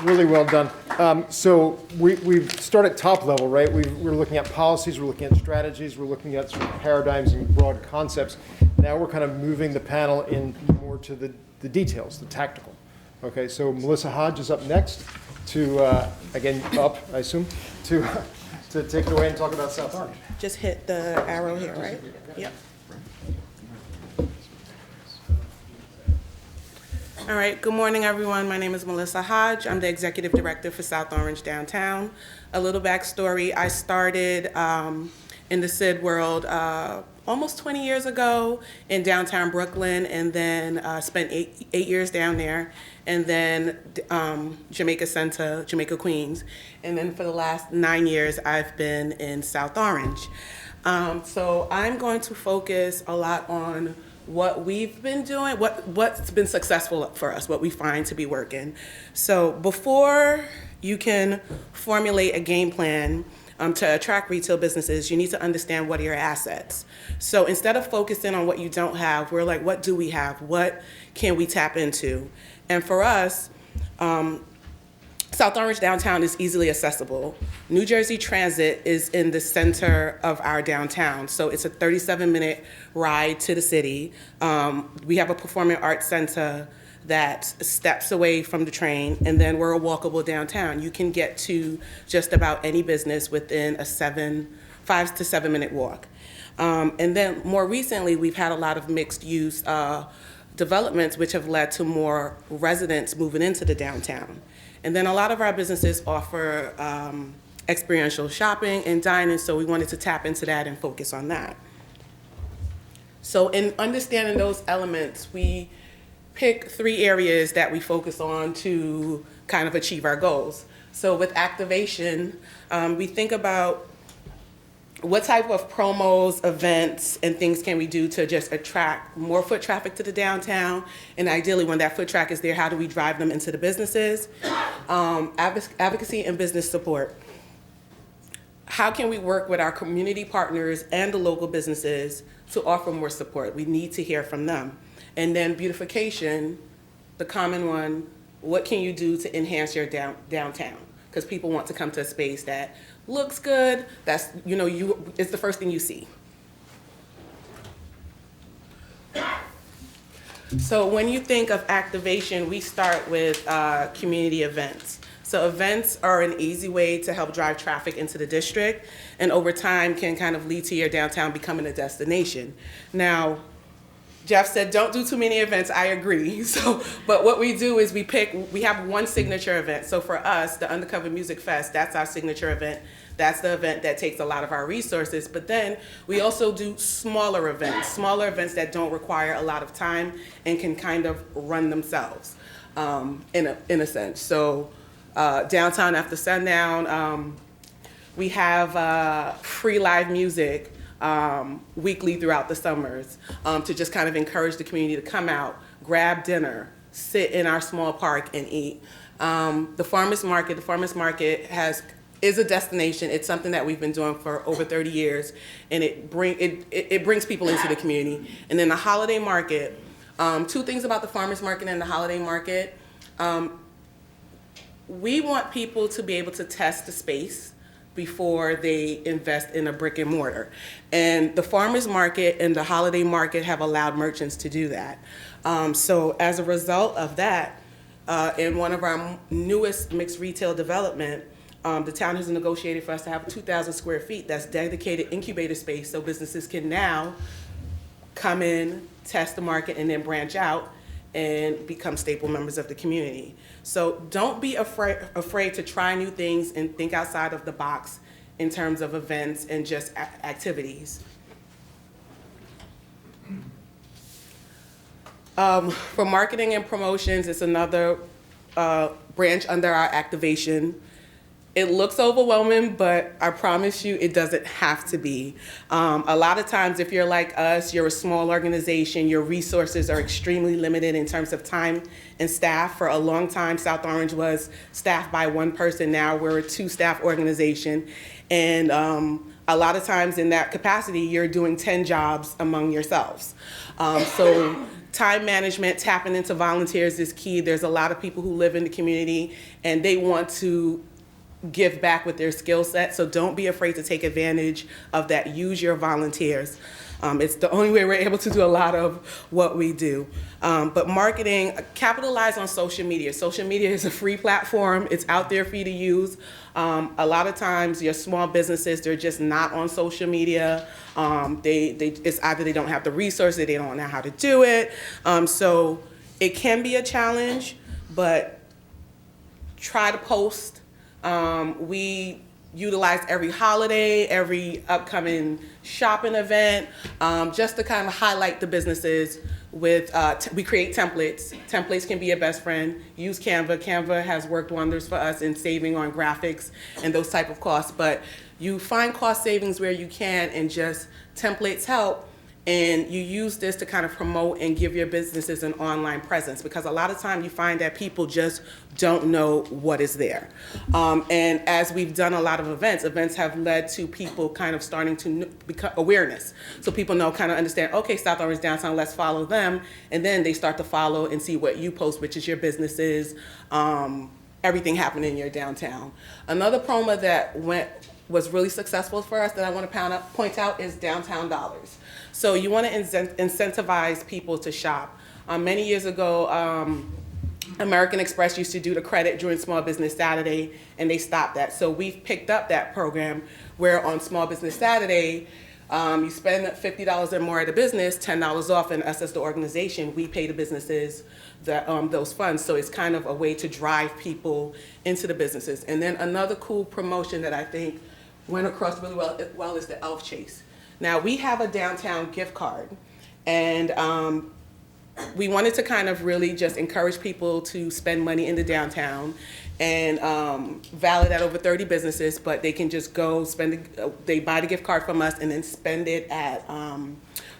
Really well done. So we start at top level, right? We're looking at policies, we're looking at strategies, we're looking at sort of paradigms and broad concepts. Now we're kind of moving the panel in more to the details, the tactical. Okay, so Melissa Hodge is up next to, again, up, I assume, to take it away and talk about South Orange. Just hit the arrow here, right? Yep. All right, good morning, everyone. My name is Melissa Hodge. I'm the Executive Director for South Orange Downtown. A little backstory, I started in the SID world almost 20 years ago in downtown Brooklyn, and then spent eight years down there, and then Jamaica Center, Jamaica Queens. And then for the last 9 years, I've been in South Orange. So I'm going to focus a lot on what we've been doing, what's been successful for us, what we find to be working. So before you can formulate a game plan to attract retail businesses, you need to understand what are your assets. So instead of focusing on what you don't have, we're like, what do we have? What can we tap into? And for us, South Orange downtown is easily accessible. New Jersey Transit is in the center of our downtown, so it's a 37-minute ride to the city. We have a performing arts center that steps away from the train, and then we're a walkable downtown. You can get to just about any business within a 5 to 7 minute walk. And then more recently, we've had a lot of mixed use developments, which have led to more residents moving into the downtown. And then a lot of our businesses offer experiential shopping and dining, so we wanted to tap into that and focus on that. So in understanding those elements, we pick 3 areas that we focus on to kind of achieve our goals. So with activation, we think about what type of promos, events, and things can we do to just attract more foot traffic to the downtown? And ideally, when that foot traffic is there, how do we drive them into the businesses? Advocacy and business support. How can we work with our community partners and the local businesses to offer more support? We need to hear from them. And then beautification, the common one, what can you do to enhance your downtown? Because people want to come to a space that looks good, that's, it's the first thing you see. So when you think of activation, we start with community events. So events are an easy way to help drive traffic into the district, and over time can kind of lead to your downtown becoming a destination. Now, Jeff said, don't do too many events. I agree. But what we do is we have one signature event. So for us, the Undercover Music Fest, that's our signature event. That's the event that takes a lot of our resources. But then we also do smaller events that don't require a lot of time and can kind of run themselves in a sense. So downtown after sundown, we have free live music weekly throughout the summers to just kind of encourage the community to come out, grab dinner, sit in our small park and eat. The farmers market is a destination. It's something that we've been doing for over 30 years, and it brings people into the community. And then the holiday market, 2 things about the farmers market and the holiday market. We want people to be able to test the space before they invest in a brick and mortar. And the farmers market and the holiday market have allowed merchants to do that. So as a result of that, in one of our newest mixed retail development, the town has negotiated for us to have 2,000 square feet that's dedicated incubator space, so businesses can now come in, test the market, and then branch out and become staple members of the community. So don't be afraid to try new things and think outside of the box in terms of events and just activities. For marketing and promotions, it's another branch under our activation. It looks overwhelming, but I promise you it doesn't have to be. A lot of times, if you're like us, you're a small organization, your resources are extremely limited in terms of time and staff. For a long time, South Orange was staffed by 1 person. Now we're a 2-staff organization. And a a lot of times in that capacity, you're doing 10 jobs among yourselves. So time management, tapping into volunteers is key. There's a lot of people who live in the community and they want to give back with their skill set. So don't be afraid to take advantage of that. Use your volunteers. It's the only way we're able to do a lot of what we do. But marketing, capitalize on social media. Social media is a free platform. It's out there for you to use. A lot of times your small businesses, they're just not on social media. It's either they don't have the resources, they don't know how to do it. So it can be a challenge, but try to post. We utilize every holiday, every upcoming shopping event, just to kind of highlight the businesses with, we create templates. Templates can be your best friend. Use Canva. Canva has worked wonders for us in saving on graphics and those type of costs, but you find cost savings where you can, and just templates help. And you use this to kind of promote and give your businesses an online presence, because a lot of time you find that people just don't know what is there. And as we've done a lot of events have led to people kind of starting to become awareness. So people know, kind of understand, okay, South Orange Downtown, let's follow them. And then they start to follow and see what you post, which is your businesses, everything happening in your downtown. Another promo that was really successful for us that I want to point out is Downtown Dollars. So you want to incentivize people to shop. Many years ago, American Express used to do the credit during Small Business Saturday, and they stopped that. So we've picked up that program where on Small Business Saturday, you spend $50 or more at a business, $10 off, and us as the organization, we pay the businesses those funds. So it's kind of a way to drive people into the businesses. And then another cool promotion that I think went across really well is the Elf Chase. Now, we have a downtown gift card, and we wanted to kind of really just encourage people to spend money in the downtown and valid at over 30 businesses, but they can just go they buy the gift card from us and then spend it at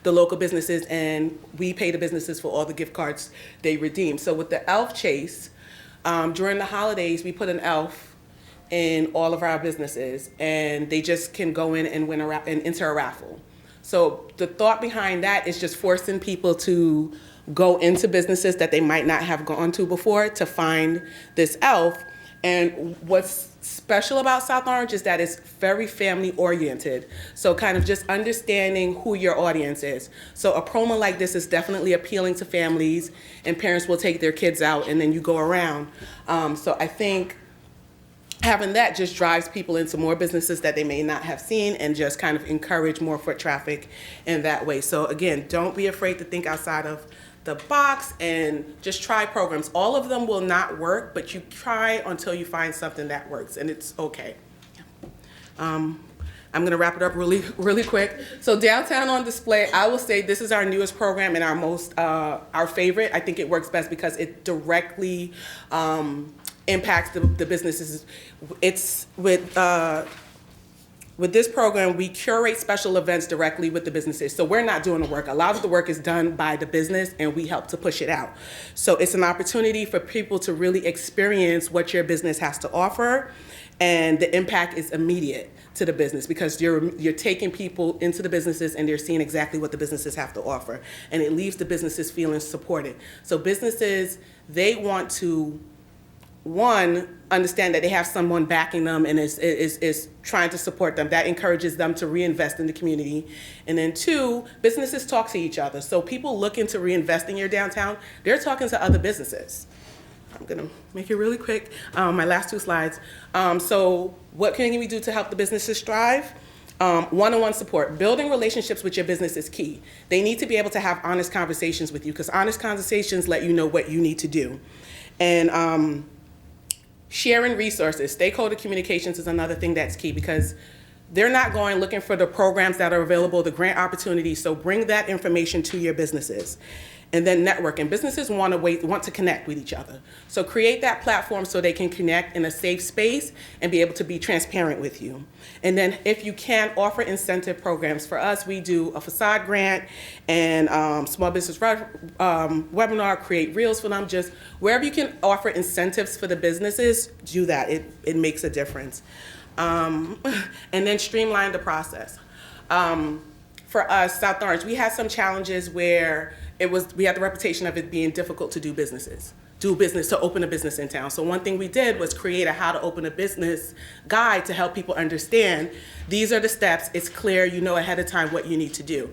the local businesses, and we pay the businesses for all the gift cards they redeem. So with the Elf Chase, during the holidays, we put an elf in all of our businesses, and they just can go in and win and enter a raffle. So the thought behind that is just forcing people to go into businesses that they might not have gone to before to find this elf. And what's special about South Orange is that it's very family oriented. So kind of just understanding who your audience is. So a promo like this is definitely appealing to families, and parents will take their kids out and then you go around. So I think having that just drives people into more businesses that they may not have seen, and just kind of encourage more foot traffic in that way. So again, don't be afraid to think outside of the box and just try programs. All of them will not work, but you try until you find something that works, and it's okay. I'm gonna wrap it up really quick. So Downtown on Display, I will say this is our newest program and our favorite. I think it works best because it directly impacts the businesses. It's with this program, we curate special events directly with the businesses. So we're not doing the work. A lot of the work is done by the business, and we help to push it out. So it's an opportunity for people to really experience what your business has to offer, and the impact is immediate to the business because you're taking people into the businesses and they're seeing exactly what the businesses have to offer, and it leaves the businesses feeling supported. So businesses, they want to, one, understand that they have someone backing them and is trying to support them. That encourages them to reinvest in the community. And then two, businesses talk to each other. So people looking to reinvest in your downtown, they're talking to other businesses. I'm gonna make it really quick. My last two slides. So what can we do to help the businesses strive? One-on-one support. Building relationships with your business is key. They need to be able to have honest conversations with you, because honest conversations let you know what you need to do. And sharing resources. Stakeholder communications is another thing that's key, because they're not going looking for the programs that are available, the grant opportunities, so bring that information to your businesses. And then networking. Businesses want to connect with each other. So create that platform so they can connect in a safe space and be able to be transparent with you. And then if you can, offer incentive programs. For us, we do a facade grant and small business webinar, create reels for them. Just wherever you can offer incentives for the businesses, do that. It makes a difference. and then streamline the process. For us, South Orange, we had some challenges where we had the reputation of it being difficult to do business, to open a business in town. So one thing we did was create a how to open a business guide to help people understand these are the steps. It's clear, you know ahead of time what you need to do.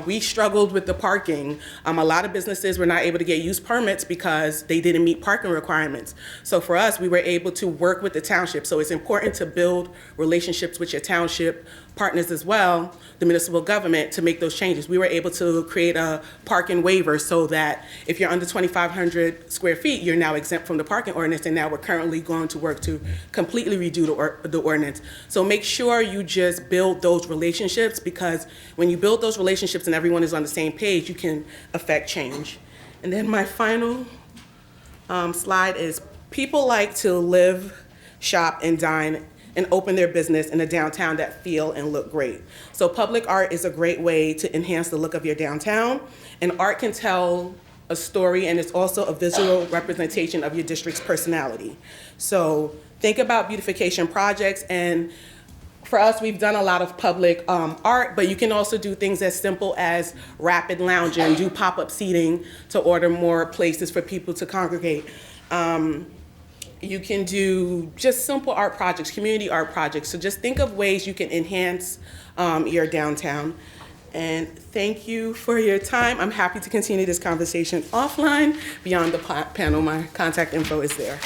We struggled with the parking. A lot of businesses were not able to get use permits because they didn't meet parking requirements. So for us, we were able to work with the township. So it's important to build relationships with your township partners as well, the municipal government, to make those changes. We were able to create a parking waiver so that if you're under 2,500 square feet, you're now exempt from the parking ordinance, and now we're currently going to work to completely redo the ordinance. So make sure you just build those relationships, because when you build those relationships and everyone is on the same page, you can affect change. And then my final slide is people like to live, shop, and dine and open their business in a downtown that feel and look great. So public art is a great way to enhance the look of your downtown, and art can tell a story, and it's also a visual representation of your district's personality. So think about beautification projects, and for us, we've done a lot of public art, but you can also do things as simple as rapid lounging, do pop-up seating to order more places for people to congregate. You can do just simple art projects, community art projects. So just think of ways you can enhance your downtown. And thank you for your time. I'm happy to continue this conversation offline. Beyond the panel, my contact info is there.